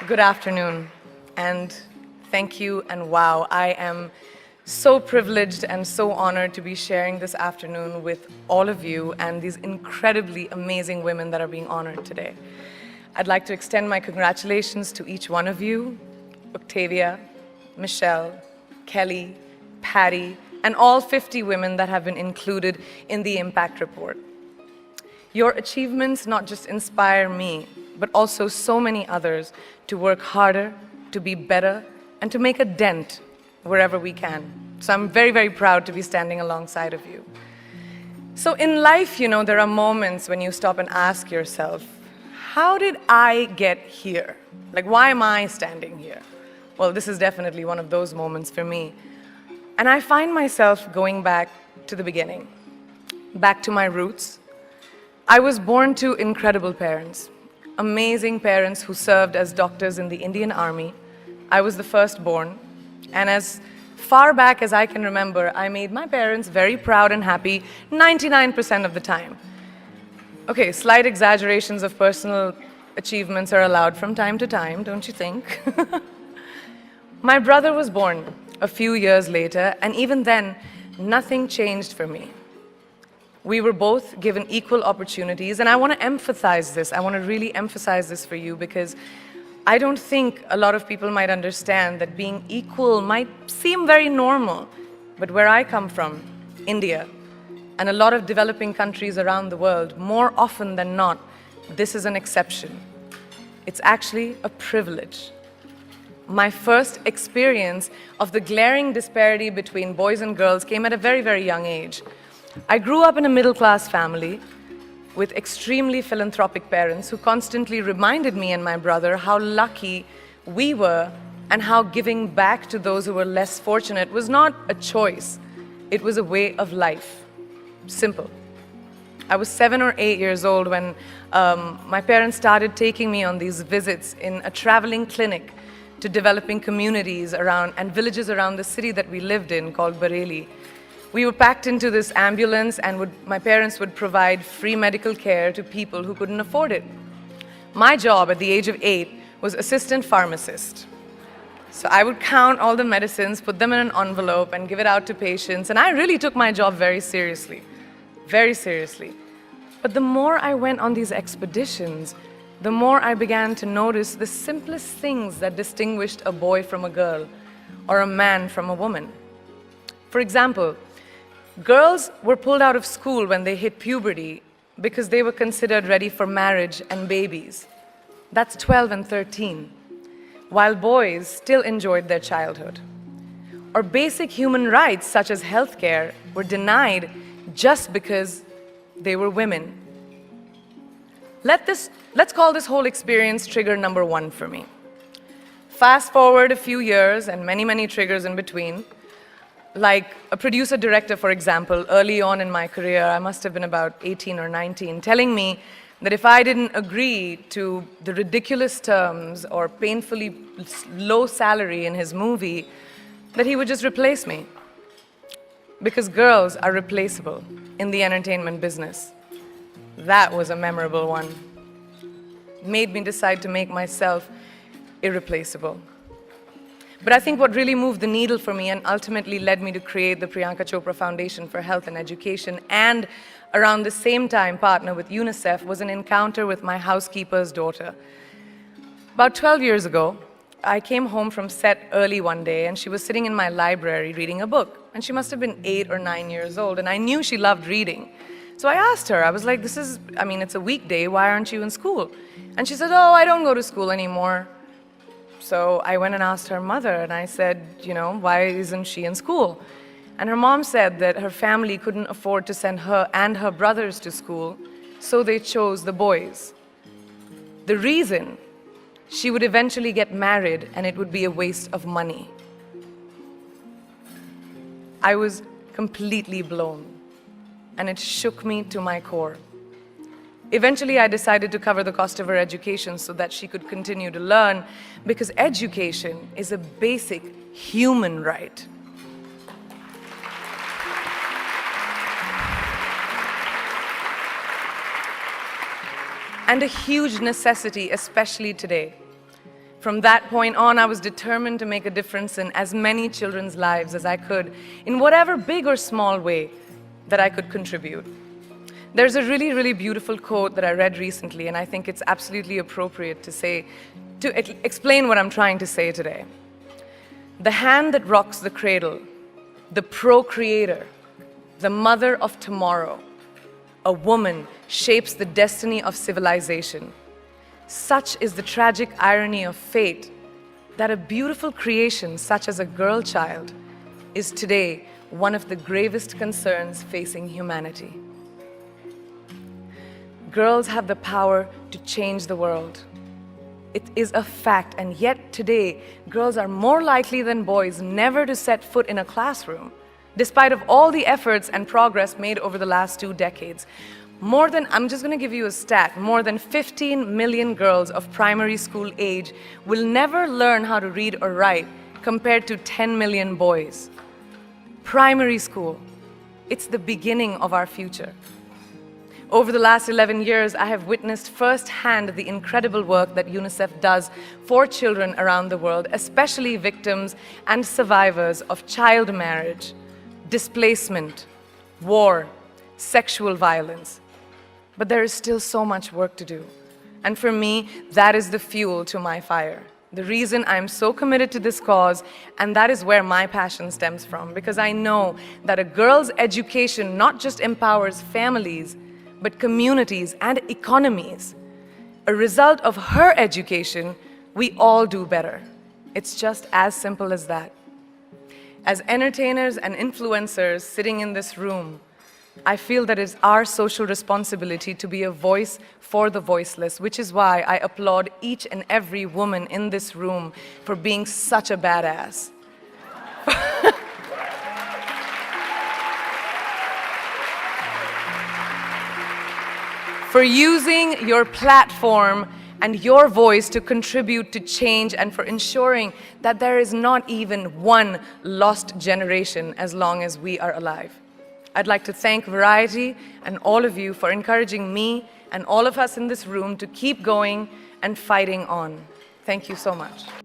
Good afternoon, and thank you, and wow, I am so privileged and so honored to be sharing this afternoon with all of you and these incredibly amazing women that are being honored today. I'd like to extend my congratulations to each one of you, Octavia, Michelle, Kelly, Patty, and all 50 women that have been included in the Impact Report. Your achievements not just inspire me, but also so many others to work harder, to be better, and to make a dent wherever we can. So I'm very, very proud to be standing alongside of you. So in life, there are moments when you stop and ask yourself, how did I get here? Like, why am I standing here? Well, this is definitely one of those moments for me. And I find myself going back to the beginning, back to my roots. I was born to incredible parents, amazing parents who served as doctors in the Indian Army. I was the firstborn, and as far back as I can remember, I made my parents very proud and happy 99% of the time. Okay, slight exaggerations of personal achievements are allowed from time to time, don't you think? My brother was born a few years later, and even then, nothing changed for me. We were both given equal opportunities, and I want to emphasize this. I want to really emphasize this for you because I don't think a lot of people might understand that being equal might seem very normal. But where I come from, India, and a lot of developing countries around the world, more often than not, this is an exception. It's actually a privilege. My first experience of the glaring disparity between boys and girls came at a very, very young age. I grew up in a middle-class family with extremely philanthropic parents who constantly reminded me and my brother how lucky we were and how giving back to those who were less fortunate was not a choice. It was a way of life. Simple. I was 7 or 8 years old when my parents started taking me on these visits in a traveling clinic to developing communities around and villages around the city that we lived in called Bareilly. We were packed into this ambulance, and my parents would provide free medical care to people who couldn't afford it. My job at the age of 8 was assistant pharmacist. So I would count all the medicines, put them in an envelope, and give it out to patients. And I really took my job very seriously, very seriously. But the more I went on these expeditions, the more I began to notice the simplest things that distinguished a boy from a girl or a man from a woman. For example, girls were pulled out of school when they hit puberty because they were considered ready for marriage and babies. That's 12 and 13, while boys still enjoyed their childhood. Or basic human rights such as healthcare were denied just because they were women. Let's call this whole experience trigger number 1 for me. Fast forward a few years and many, many triggers in between. Like a producer-director, for example, early on in my career, I must have been about 18 or 19, telling me that if I didn't agree to the ridiculous terms or painfully low salary in his movie, that he would just replace me. Because girls are replaceable in the entertainment business. That was a memorable one. Made me decide to make myself irreplaceable. But I think what really moved the needle for me and ultimately led me to create the Priyanka Chopra Foundation for Health and Education and around the same time partner with UNICEF was an encounter with my housekeeper's daughter. About 12 years ago, I came home from set early one day and she was sitting in my library reading a book. And she must have been 8 or 9 years old and I knew she loved reading. So I asked her, I was like, it's a weekday, why aren't you in school? And she said, oh, I don't go to school anymore. So I went and asked her mother, and I said, why isn't she in school? And her mom said that her family couldn't afford to send her and her brothers to school, so they chose the boys. The reason, she would eventually get married and it would be a waste of money. I was completely blown, and it shook me to my core. Eventually, I decided to cover the cost of her education so that she could continue to learn, because education is a basic human right. And a huge necessity, especially today. From that point on, I was determined to make a difference in as many children's lives as I could, in whatever big or small way that I could contribute. There's a really, really beautiful quote that I read recently, and I think it's absolutely appropriate to explain what I'm trying to say today. The hand that rocks the cradle, the procreator, the mother of tomorrow, a woman shapes the destiny of civilization. Such is the tragic irony of fate that a beautiful creation such as a girl child is today one of the gravest concerns facing humanity. Girls have the power to change the world. It is a fact, and yet today, girls are more likely than boys never to set foot in a classroom, despite of all the efforts and progress made over the last 2 decades. I'm just going to give you a stat, more than 15 million girls of primary school age will never learn how to read or write, compared to 10 million boys. Primary school, it's the beginning of our future. Over the last 11 years, I have witnessed firsthand the incredible work that UNICEF does for children around the world, especially victims and survivors of child marriage, displacement, war, sexual violence. But there is still so much work to do. And for me, that is the fuel to my fire. The reason I'm so committed to this cause, and that is where my passion stems from, because I know that a girl's education not just empowers families, but communities and economies. A result of her education, we all do better. It's just as simple as that. As entertainers and influencers sitting in this room, I feel that it's our social responsibility to be a voice for the voiceless, which is why I applaud each and every woman in this room for being such a badass. For using your platform and your voice to contribute to change, and for ensuring that there is not even one lost generation as long as we are alive. I'd like to thank Variety and all of you for encouraging me and all of us in this room to keep going and fighting on. Thank you so much.